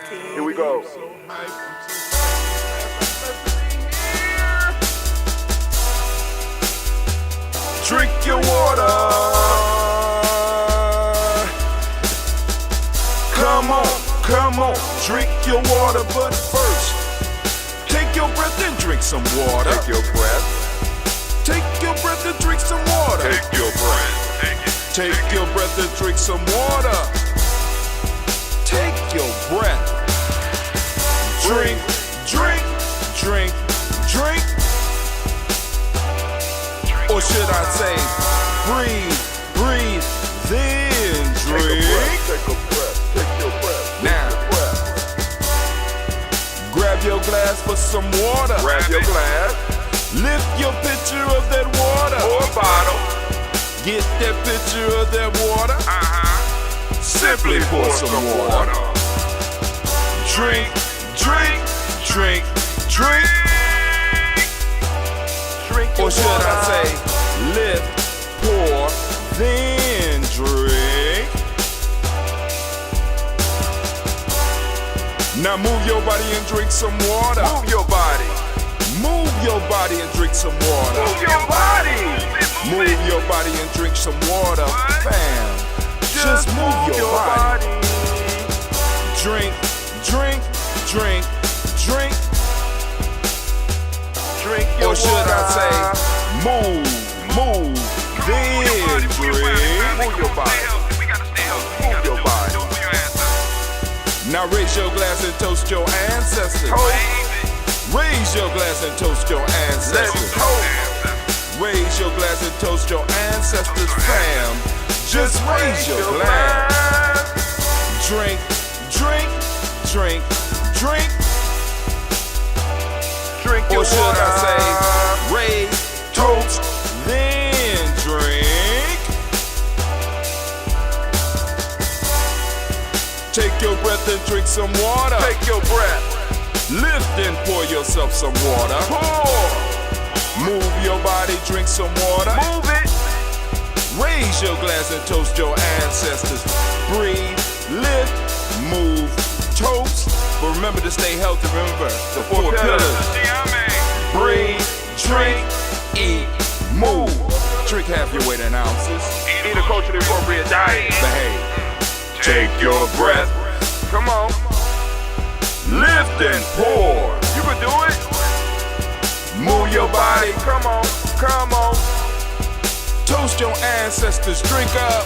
Here we go. Drink your water. Come on, drink your water. But first, take your breath and drink some water. Take your breath. Take your breath and drink some water. Take your breath. Take your breath and drink some water. Take your breath. Drink, drink, drink, drink. Or should I say, breathe, breathe, then drink. Take a breath, take your breath. Now, grab your glass for some water. Grab your glass. Lift your pitcher of that water. Or bottle. Get that pitcher of that water. Simply pour some water. Drink, drink, drink, drink. Or should I say, lift, pour, then drink. Now move your body and drink some water. Move your body. Move your body and drink some water. Move your body. Move your body and drink some water. Bam. Just move your body. Drink, drink, drink, drink. Or should I say, move, then drink. Move your body. Move your body. Now raise your glass and toast your ancestors. Raise your glass and toast your ancestors. Raise your glass and toast your ancestors, fam. Just raise your glass. Drink, drink, drink, drink. Or should I say, raise, toast, then drink. Take your breath and drink some water. Take your breath. Lift and pour yourself some water. Pour. Move your body, drink some water. Move it. Raise your glass and toast your ancestors. Breathe, lift, move, toast. But remember to stay healthy. Remember the four pillars. Breathe, drink, eat, move. Drink half your weight in ounces. Eat a culturally appropriate diet. Behave. Take your breath. Come on. Lift and pour. You can do it. Move your body. Come on. Come on. Toast your ancestors. Drink up.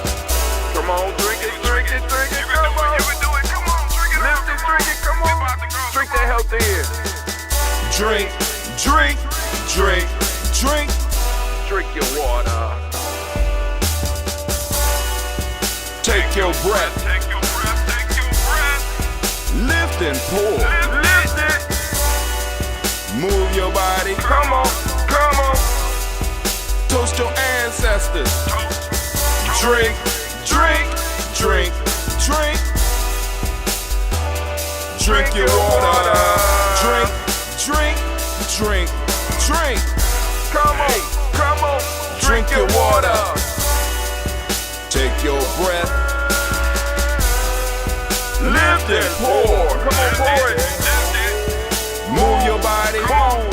Come on. Drink it. Drink it. Drink it. Come on. You can do it. Come on. Drink it. Lift it. Drink it. Come on. Drink that health in. Drink. Drink, drink, drink. Drink your water. Take your breath. Take your breath. Take your breath. Lift and pour. Lift it. Move your body. Come on. Come on. Toast your ancestors. Drink, drink, drink, drink. Drink your water. Drink, drink. Drink, drink. Come on, drink your water. Take your breath. Lift and pour. Come on, pour it. Move your body. Move.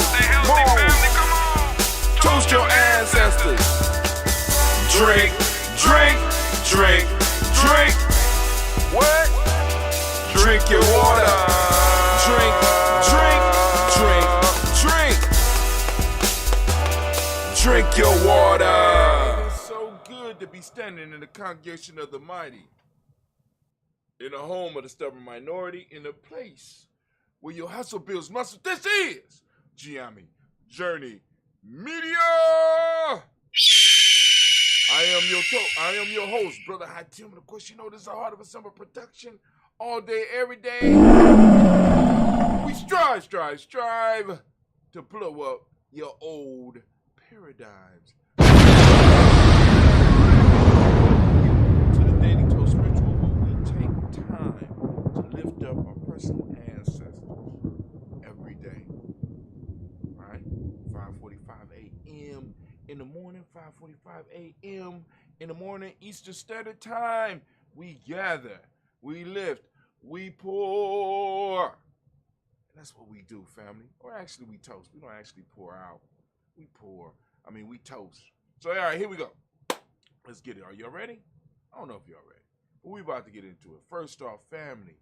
Toast your ancestors. Drink, drink, drink, drink. What? Drink your water. Drink, drink, drink. Drink your water. It's so good to be standing in the congregation of the mighty, in the home of the stubborn minority, in a place where your hustle builds muscle. This is GNJMedia. I am your host, Brother High Tim. And of course, you know this is a Heart of a Summer production. All day, every day. We strive to blow up your old paradigms. To the Daily Toast Ritual, where we take time to lift up our personal ancestors every day. Right? 5:45 a.m. in the morning, 5:45 a.m. in the morning, Eastern Standard Time. We gather, we lift, we pour. That's what we do, family. Or actually, we toast. We don't actually pour out. We pour. I mean, we toast. So, all right, here we go. Let's get it. Are y'all ready? I don't know if y'all ready. But we about to get into it. First off, family,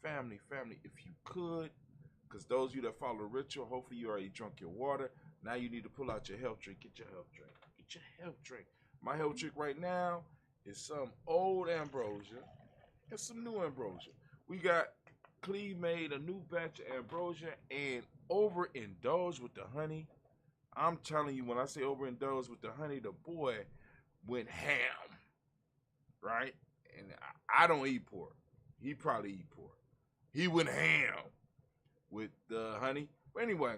if you could, because those of you that follow the ritual, hopefully you already drunk your water. Now you need to pull out your health drink. Get your health drink. Get your health drink. My health drink right now is some old ambrosia and some new ambrosia. We got Cleve made a new batch of ambrosia and overindulged with the honey. I'm telling you, when I say overindulged with the honey, the boy went ham, right? And I don't eat pork. He probably eat pork. He went ham with the honey. But anyway,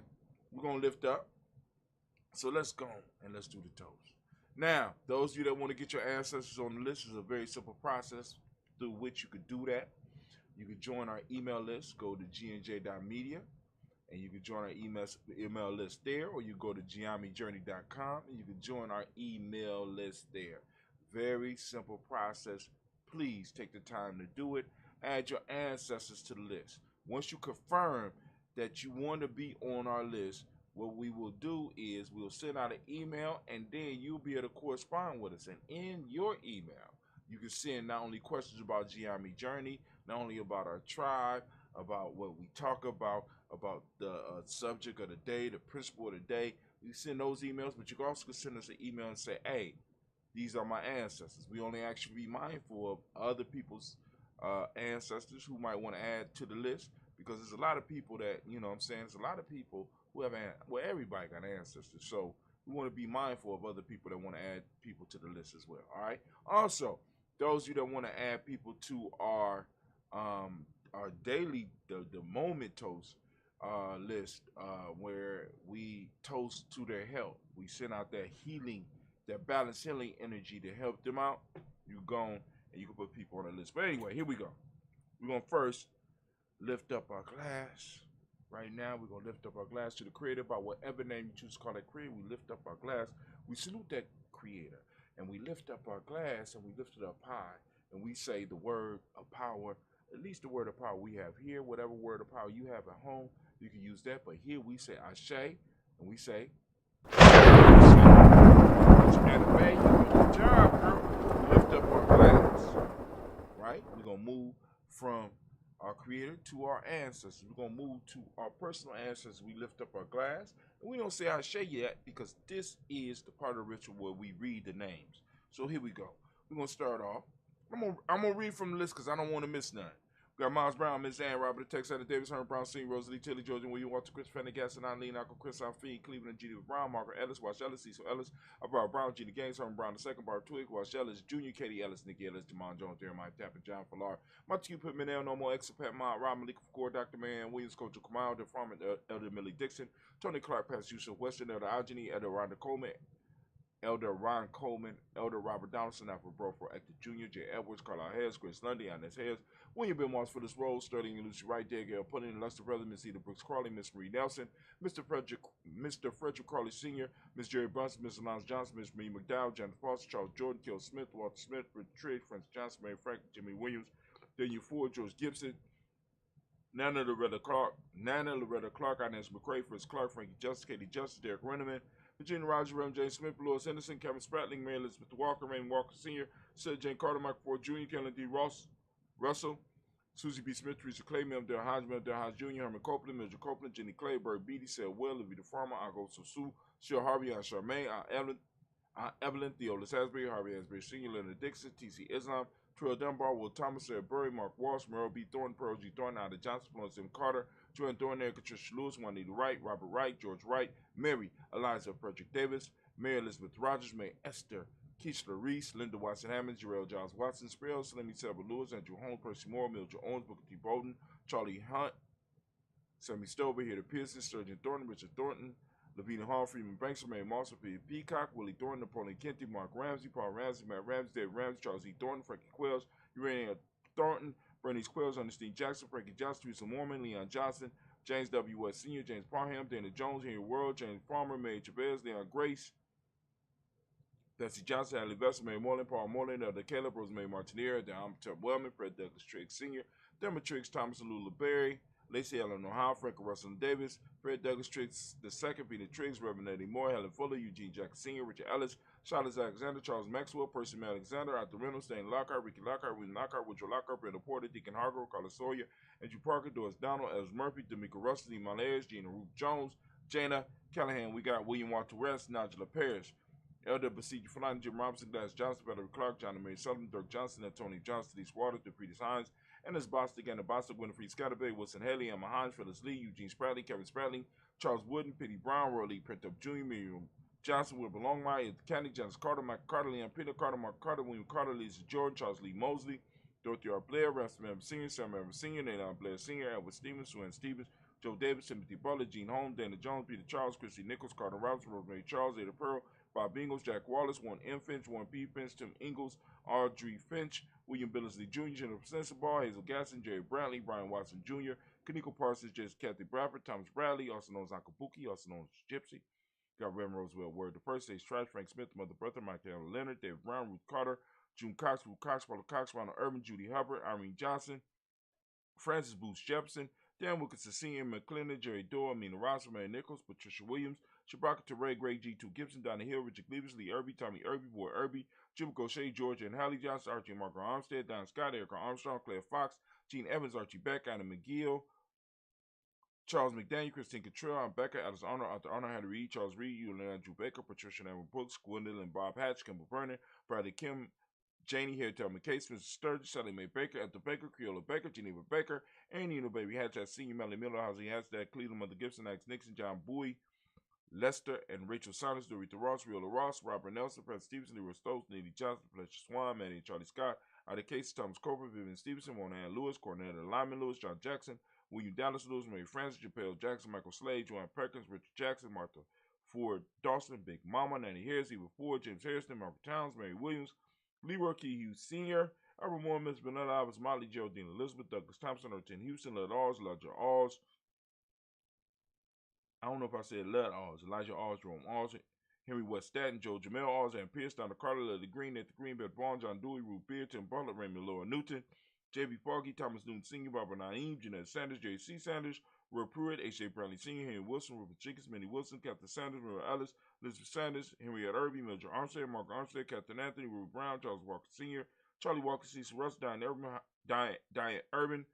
we're going to lift up. So let's go and let's do the toast. Now, those of you that want to get your ancestors on the list, is a very simple process through which you could do that. You can join our email list. Go to GNJ.Media, and you can join our email list there, or you go to GNJMedia.support, and you can join our email list there. Very simple process. Please take the time to do it. Add your ancestors to the list. Once you confirm that you want to be on our list, what we will do is we'll send out an email, and then you'll be able to correspond with us. And in your email, you can send not only questions about GNJMedia Journey, not only about our tribe, about what we talk about the subject of the day, the principle of the day. You send those emails, but you can also send us an email and say, hey, these are my ancestors. We only ask you to be mindful of other people's ancestors who might want to add to the list, because there's a lot of people that, you know what I'm saying, there's a lot of people who have, everybody got ancestors. So we want to be mindful of other people that want to add people to the list as well, all right? Also, those of you that want to add people to our daily, the moment toast list, where we toast to their health. We send out that healing, that balanced healing energy to help them out. You go and you can put people on the list. But anyway, here we go. We're going to first lift up our glass. Right now, we're going to lift up our glass to the Creator by whatever name you choose to call that Creator. We lift up our glass. We salute that Creator. And we lift up our glass, and we lift it up high. And we say the word of power, at least the word of power we have here. Whatever word of power you have at home, you can use that. But here we say Ashe, and we say, good job, girl. We lift up our glass, right? We're going to move from our Creator to our ancestors. We're going to move to our personal ancestors. We lift up our glass. And we don't say Ashe yet, because this is the part of the ritual where we read the names. So here we go. We're going to start off. I'm gonna read from the list because I don't want to miss none. We got Miles Brown, Miss Ann, Robert Texas, Davis, Herman Brown, Senior, Rosalie, Tilly, Georgia, William Walter, Chris Fennegas, and Eileen, Uncle Chris, Fiend, Cleveland, G.D. Brown, Margaret Ellis, Wash Ellis, Cecil Ellis, Barbara Brown, Gina Gaines, Herman Brown II, Barbara Twig, Wash Ellis, Jr., Katie Ellis, Nikki Ellis, Jamon Jones, Jeremiah Tappan, John Fallar, Montague Pittman, No More Exopat, Ma, Rob Malik Core, Dr. Marianne Williams, Coach Kamal, the Farmer, Elder Millie Dixon, Tony Clark, Pastor Yusuf Western, Elder Algeny, Elder Rhonda Coleman, Elder Ron Coleman, Elder Robert Donaldson, Alfred Broford, Hector Jr., J. Edwards, Carlisle Hayes, Grace Lundy, Inez Hayes, William Ben Moss for this role, Sterling and Lucy Wright, Gail Pudding, Lester Brother, Miss Eda Brooks Crawley, Miss Marie Nelson, Mr. Frederick Crawley Sr., Miss Jerry Brunson, Miss Alonzo Johnson, Miss Marie McDowell, Jennifer Foster, Charles Jordan, Kel Smith, Walter Smith, Richard Trigg, Francis Johnson, Mary Frank, Jimmy Williams, Daniel Ford, George Gibson, Nana Loretta Clark, Inez McCrae, Fritz Clark, Frankie Justice, Katie Justice, Derek Renneman, Virginia Rogers, Reverend James Smith, Louis Henderson, Kevin Spratling, Mary Elizabeth Walker, Raymond Walker Sr., Sarah Jane Carter, Michael Ford Jr., Kellen D. Russell, Susie B. Smith, Teresa Clay, Mel Del Hodge Jr., Herman Copeland, Mildred Copeland, Jenny Clay, Bird Beatty, Sarah Will, Levita Farmer, Argo Sosu, Cheryl Harvey, Aunt Charmaine, Aunt Evelyn, Theolis Asbury, Harvey Asbury Sr., Leonard Dixon, T.C. Islam, Terrell Dunbar, Will Thomas, Sarah Burry, Mark Walsh, Merle B. Thornton, Pearl G. Thornton, Ada Johnson, Florence M. Carter, Joanne Thornton, Erica Tricia Lewis, Juanita Wright, Robert Wright, George Wright, Mary, Eliza Frederick Davis, Mary Elizabeth Rogers, May Esther, Keishla Reese, Linda Watson Hammond, Jarrell Giles Watson, Sparrow, Salemi Selva Lewis, Andrew Holmes, Percy Moore, Mildred Owens, Booker T. Bowden, Charlie Hunt, Sammy Stover, Here to Pearson, Sturgeon Thornton, Richard Thornton, Lavina Hall, Freeman Banks, Mary Moss, Peter Peacock, Willie Thornton, Napoleon Kenty, Mark Ramsey, Paul Ramsey, Matt Ramsey, David Ramsey, Charles E. Thornton, Frankie Quells, Urania Thornton, Bernice Quells, Ernestine Jackson, Frankie Johnson, Teresa Mormon, Leon Johnson, James W. West Sr., James Parham, Dana Jones, Henry World, James Farmer, Mary Chavez, Leon Grace, Betsy Johnson, Allie Vessel, Mary Moreland, Paul Moreland, Elder Caleb, Rosemary Martinier, Don Ted Wellman, Fred Douglas Triggs Sr., Dermot Triggs, Thomas Alula Berry, Lacey Allen Ohio, Frank Russell Davis, Fred Douglas Triggs II, Peter Triggs, Reverend Eddie Moore, Helen Fuller, Eugene Jackson Sr., Richard Ellis, Charles Alexander, Charles Maxwell, Percy May Alexander, Arthur Reynolds, Stan Lockhart, Ricky Lockhart, William Lockhart, Woodrow Lockhart, Brenda Porter, Deacon Hargrove, Carlos Sawyer, Andrew Parker, Doris Donald, Ellis Murphy, D'Amico Russell, Lee Malares, Gina Ruth Jones, Jana Callahan. We got William Walter West, Nigella Parrish, Elder Basiji Fulani, Jim Robinson, Glass Johnson, Valerie Clark, John and Mary Sullivan, Dirk Johnson, Anthony Johnson, Denise Waters, DePretis Hines, and his Bostic and the Bostic, Winifred Scatterbay, Wilson Haley, Emma Hines, Phyllis Lee, Eugene Spradley, Kevin Spradley, Charles Wooden, Petey Brown, Roy Lee Pinto Jr., Miriam Johnson, Wilbur Longmire, Candy, Janice Carter, Mike Carter, Leon Peter Carter, Mark Carter, William Carter, Lisa Jordan, Charles Lee Mosley, Dorothy R. Blair, Ransom Evans Sr., Sam Evans Sr., Nathan Blair Sr., Edward Stevens, Sue Ann Stevens, Joe Davis, Timothy Butler, Gene Holmes, Dana Jones, Peter Charles, Christy Nichols, Carter Robinson, Rosemary Charles, Ada Pearl, Bob Ingles, Jack Wallace, Warren M. Finch, Warren P. Finch, Tim Ingles, Audrey Finch, William Billingsley Jr., Jennifer Sensabaugh, Hazel Gasson, Jerry Brantley, Brian Watson Jr., Kaniko Parsons, Jess Kathy Bradford, Thomas Bradley, also known as Uncle Pookie, also known as Gypsy. Got Reverend Roosevelt Word the First, Stage Trash, Frank Smith, Mother Bertha, Michael Leonard, David Brown, Ruth Carter, June Cox, Ruth Cox, Paula Cox, Ronald Urban, Judy Hubbard, Irene Johnson, Francis Booth Jefferson, Dan Wilkinson Sr., McClendon, Jerry Doyle, Amina Ross, Mary Nichols, Patricia Williams, Shabaka Teray, Greg G2 Gibson, Donna Hill, Richard Cleavis, Lee Irby, Tommy Irby, Boy Irby, Jim Gaucher, Georgia and Hallie Johnson, Archie and Margaret Armstead, Don Scott, Erica Armstrong, Claire Fox, Gene Evans, Archie Beck, Anna McGill, Charles McDaniel, Christine Cottrell, Becca, Alice Arnold, Arthur Arnold, Hattie Reed, Charles Reed, Eulene Andrew Baker, Patricia Aaron Brooks, Gwendolyn Bob Hatch, Kimball Vernon, Bradley Kim, Janie Harriet McCase, Mrs. Sturgis, Sally Mae Baker, Ethel Baker, Creola Baker, Geneva Baker, Annie Baby Hatch, Senior Melanie Miller, Housie Hashtag, Cleveland, Mother Gibson, Alex Nixon, John Bowie, Lester and Rachel Saunders, Dorita Ross, Riola Ross, Robert Nelson, Fred Stevenson, Leroy Stokes, Neely Johnson, Fletcher Swan, Manny and Charlie Scott, Ida Casey, Thomas Cooper, Vivian Stevenson, Warren Ann Lewis, Cornell Lyman Lewis, John Jackson, William Dallas Lewis, Mary Francis, Japel Jackson, Michael Slade, Joanne Perkins, Richard Jackson, Martha Ford Dawson, Big Mama, Nanny Harris, Eva Ford, James Harrison, Margaret Towns, Mary Williams, Leroy Key Hughes Sr., Albert Moore, Miss Bernetta Alves, Molly Geraldine Elizabeth, Douglas Thompson, Ertin Houston, Led Alls, Elijah Alls. I don't know if I said Led Alls, Elijah Alls, Jerome Alls, Henry West Staten, Joe Jamel Alls, and Pierce, Donna Carter, Lily Green, Nathan Green, Beth Vaughn, John Dewey, Ruth Beard, Tim Butler, Raymond Laura Newton, J.B. Foggy, Thomas Newton Sr., Barbara Naeem, Jeanette Sanders, J.C. Sanders, Roy Pruitt, H.J. Bradley Sr., Henry Wilson, Rupert Jenkins, Minnie Wilson, Captain Sanders, Mary Ellis, Elizabeth Sanders, Henriette Irby, Mildred Armstead, Mark Armstead, Captain Anthony, Ruby Brown, Charles Walker Sr., Charlie Walker, Cecil Russ, Diane Urban,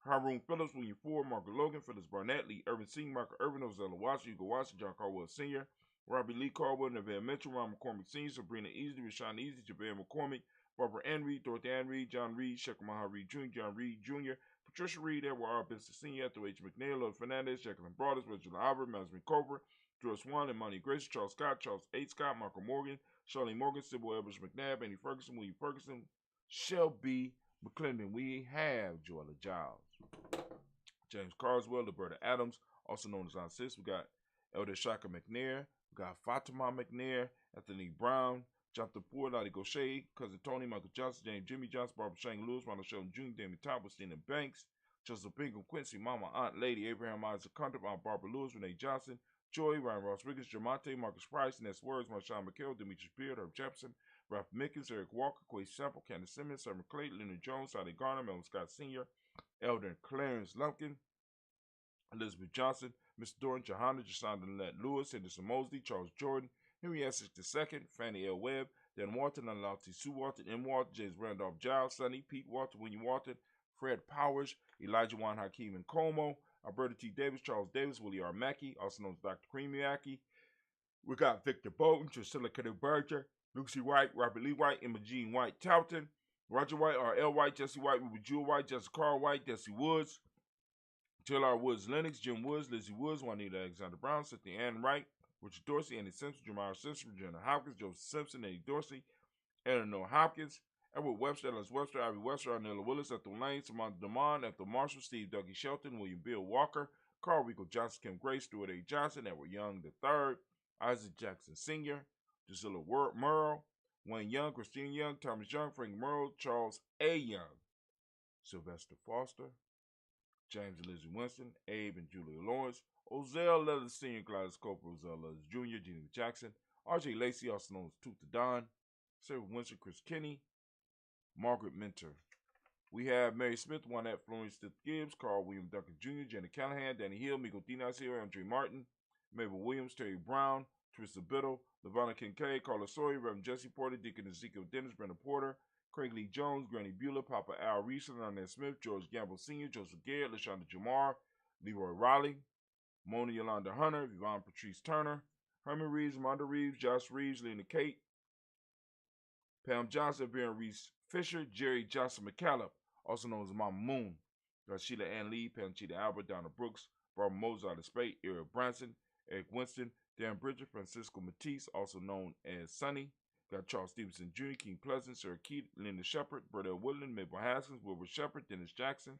Haroon Phillips, William Ford, Margaret Logan, Phyllis Barnett, Lee Urban Sr., Michael Urban, Ozella Watson, Hugo Watson, John Caldwell Sr., Robbie Lee Caldwell, Neville Mitchell, Ron McCormick Sr., Sabrina Easley, Rashawn Easley, Jabari McCormick, Barbara Ann Reed, Dorothy Ann Reed, John Reed, Shekhar Maha Reed Jr., John Reed Jr., Patricia Reed, Edward R. Benson Sr., Ethel H. McNair, Lord Fernandez, Jacqueline Broadus, Regina Albert, Malcolm Cobra, George Swan, and Monty Grace, Charles Scott, Charles H. Scott, Michael Morgan, Charlie Morgan, Sybil Evers McNabb, Andy Ferguson, William Ferguson, Shelby McClendon. We have Joella Giles, James Carswell, Roberta Adams, also known as Aunt Sis. We got Elder Shaka McNair. We got Fatima McNair, Anthony Brown, Jonathan Ford, Lottie Gaucher, Cousin Tony, Michael Johnson, James Jimmy Johnson, Barbara Shane Lewis, Ronald Sheldon Jr., Damien Top, Stina Banks, Joseph Bingham, Quincy, Mama, Aunt Lady, Abraham Isaac Hunter, Aunt Barbara Lewis, Renee Johnson, Joy, Ryan Ross Riggins, Jamonte, Marcus Price, Ness Words, Marshawn McHale, Demetrius Beard, Herb Jefferson, Ralph Mickens, Eric Walker, Quay Sample, Candace Simmons, Summer Clayton, Leonard Jones, Sally Garner, Melvin Scott Sr., Elder Clarence Lumpkin, Elizabeth Johnson, Mr. Doran, Johanna, Jasonda Lynette Lewis, Henderson Mosley, Charles Jordan, Henry Essex II, Fannie L. Webb, Dan Walton, Analotti Sue Walton, M. Walton, James Randolph Giles, Sonny, Pete Walton, William Walton, Fred Powers, Elijah Juan Hakeem and Como, Alberta T. Davis, Charles Davis, Willie R. Mackey, also known as Dr. Creamy Mackey. We got Victor Bolton, Drusilla Berger, Lucy White, Robert Lee White, Emma Jean White, Towton, Roger White, R.L. White, Jesse White, Ruby Jewel White, Jessica Carl White, Jesse Woods, Taylor Woods Lennox, Jim Woods, Lizzie Woods, Juanita Alexander Brown, Cynthia Ann Wright, Richard Dorsey, Andy Simpson, Jamar Simpson, Virginia Hopkins, Joseph Simpson, Eddie Dorsey, Eleanor Hopkins, Edward Webster, Ellis Webster, Ivy Webster, Arnella Willis, Ethel Lane, Samantha DeMond, Ethel Marshall, Steve Dougie Shelton, William Bill Walker, Carl Rico Johnson, Kim Grace, Stuart A. Johnson, Edward Young III, Isaac Jackson Sr., Drusilla Merle, Wayne Young, Christine Young, Thomas Young, Frank Merle, Charles A. Young, Sylvester Foster, James and Lizzie Winston, Abe and Julia Lawrence, Ozell Leathers Sr., Gladys Cooper, Ozell Leathers Jr., Geneva Jackson, R.J. Lacey, also known as Tooth the Don, Sarah Winston, Chris Kinney, Margaret Minter. We have Mary Smith, Juanette Florence Stith Gibbs, Carl William Duncan Jr., Jenna Callahan, Danny Hill, Miko Dinas here, Andre Martin, Mabel Williams, Terry Brown, Trista Biddle, Lavonna Kincaid, Carla Sawyer, Reverend Jesse Porter, Deacon Ezekiel Dennis, Brenda Porter, Craig Lee Jones, Granny Bueller, Papa Al Reese, Arnett Smith, George Gamble Sr., Joseph Garrett, LaShonda Jamar, Leroy Raleigh, Mona Yolanda Hunter, Yvonne Patrice Turner, Herman Reeves, Monda Reeves, Josh Reeves, Lena Kate, Pam Johnson, Baron Reese Fisher, Jerry Johnson McCallum, also known as Mama Moon, Sheila Ann Lee, Panchita Albert, Donna Brooks, Barbara Mozart of Spade, Eric Branson, Eric Winston, Dan Bridger, Francisco Matisse, also known as Sonny. Got Charles Stevenson Jr., King Pleasant, Sarah Keith, Linda Shepard, Burdell Woodland, Mabel Haskins, Wilbur Shepard, Dennis Jackson,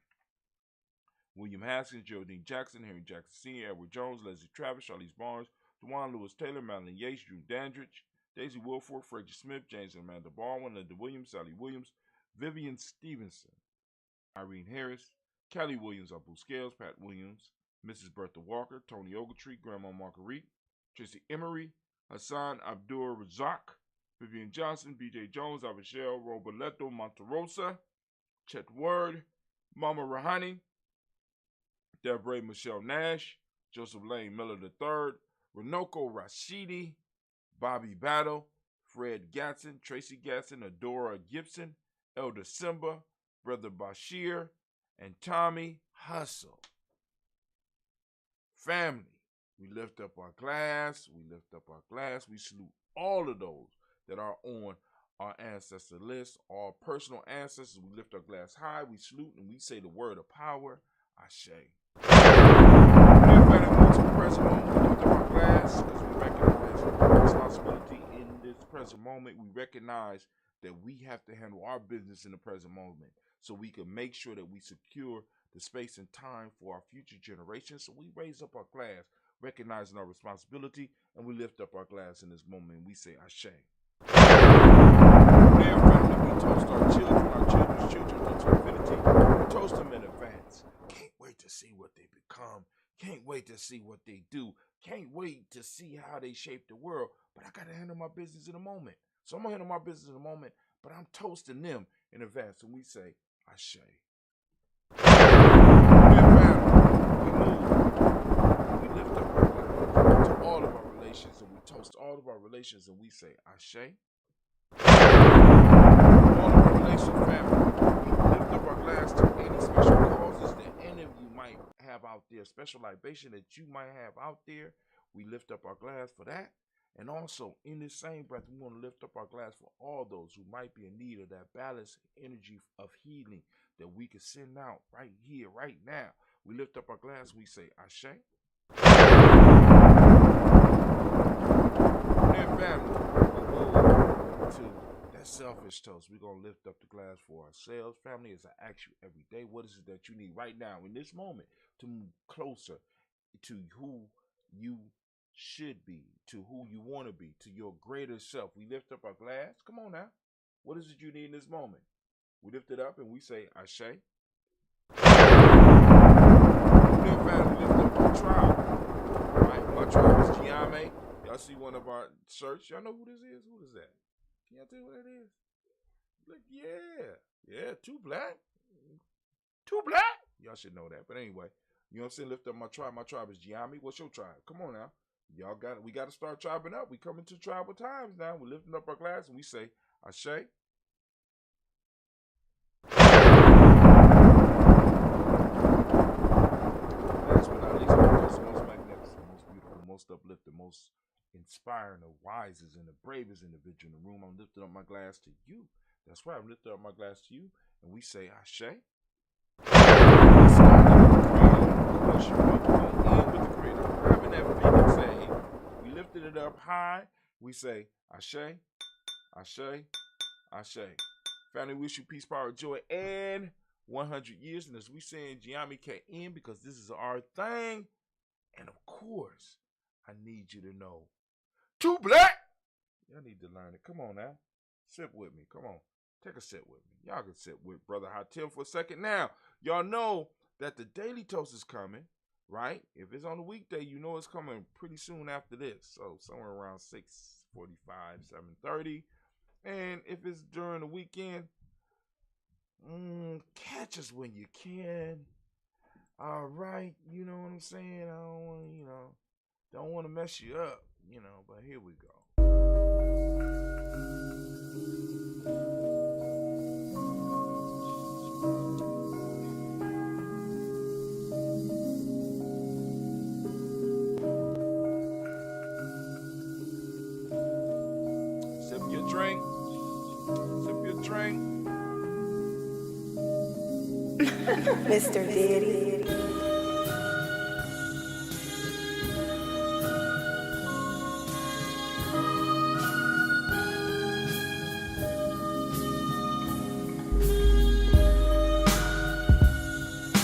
William Haskins, Geraldine Jackson, Henry Jackson Sr., Edward Jones, Leslie Travis, Charlize Barnes, DeJuan Lewis Taylor, Madeline Yates, Drew Dandridge, Daisy Wilford, Frederick Smith, James and Amanda Baldwin, Linda Williams, Sally Williams, Vivian Stevenson, Irene Harris, Kelly Williams, Abu Scales, Pat Williams, Mrs. Bertha Walker, Tony Ogletree, Grandma Marguerite, Tracy Emery, Hassan Abdur Razak, Vivian Johnson, B.J. Jones, Avishel Roboleto Monterosa, Chet Word, Mama Rahani, Deborah Michelle Nash, Joseph Lane Miller III, Renoko Rashidi, Bobby Battle, Fred Gatson, Tracy Gatson, Adora Gibson, Elder Simba, Brother Bashir, and Tommy Hustle. Family, we lift up our glass, we salute all of those that are on our ancestor list, our personal ancestors. We lift our glass high, we salute, and we say the word of power, Ashe. Everybody move to the present moment, we lift up our glass because we recognize responsibility in this present moment. We recognize that we have to handle our business in the present moment so we can make sure that we secure the space and time for our future generations. So we raise up our glass, recognizing our responsibility, and we lift up our glass in this moment, and we say, Ashe. Dear family, we toast our children, our children's children into infinity. We toast them in advance. Can't wait to see what they become. Can't wait to see what they do. Can't wait to see how they shape the world. But I got to handle my business in a moment. So I'm going to handle my business in a moment, but I'm toasting them in advance. And we say, Ashe. Dear family, we move. We lift up our glass to all of our relations, and we toast all of our relations, and we say, Ashe. All of our relation family, we lift up our glass to any special causes that any of you might have out there, special libation that you might have out there. We lift up our glass for that. And also, in this same breath, we want to lift up our glass for all those who might be in need of that balanced energy of healing that we can send out right here, right now. We lift up our glass, we say, Ashe. And family, we move to that selfish toast. We're going to lift up the glass for ourselves. Family, as I ask you every day, what is it that you need right now in this moment to move closer to who you should be, to who you want to be, to your greater self? We lift up our glass. Come on now. What is it you need in this moment? We lift it up and we say, Ashe. Dear family, we lift up our tribe. Right? My tribe is GNJMedia. Y'all see one of our shirts? Y'all know who this is? Who is that? Can y'all tell what that is? Look, yeah, too black. Y'all should know that. But anyway, you know what I'm saying? Lift up my tribe. My tribe is GNJMedia. What's your tribe? Come on now. We got to start tribing up. We coming to tribal times now. We're lifting up our glass and we say, Ashe. Last but not least, the most magnificent, most beautiful, most uplifting, most inspiring, the wisest and the bravest individual in the room. I'm lifting up my glass to you. That's right. I'm lifting up my glass to you. And we say, Ashe. We started with the Creator. Of course, you know we're going to end with the Creator. I'm grabbing that Phoenix egg. We lifted it up high. We say, Ashe, Ashe, Ashe. Family, wish you peace, power, joy, and 100 years. And as we say in GNJMedia can't end because this is our thing. And of course, I need you to know, too black. Y'all need to learn it. Come on now. Sip with me. Come on. Take a sip with me. Y'all can sit with Brother Hatim for a second. Now, y'all know that the Daily Toast is coming, right? If it's on a weekday, you know it's coming pretty soon after this. So somewhere around 6:45, 7:30. And if it's during the weekend, Catch us when you can. All right, you know what I'm saying? I don't want to mess you up, but here we go. Sip your drink. Sip your drink. Mr. Diddy.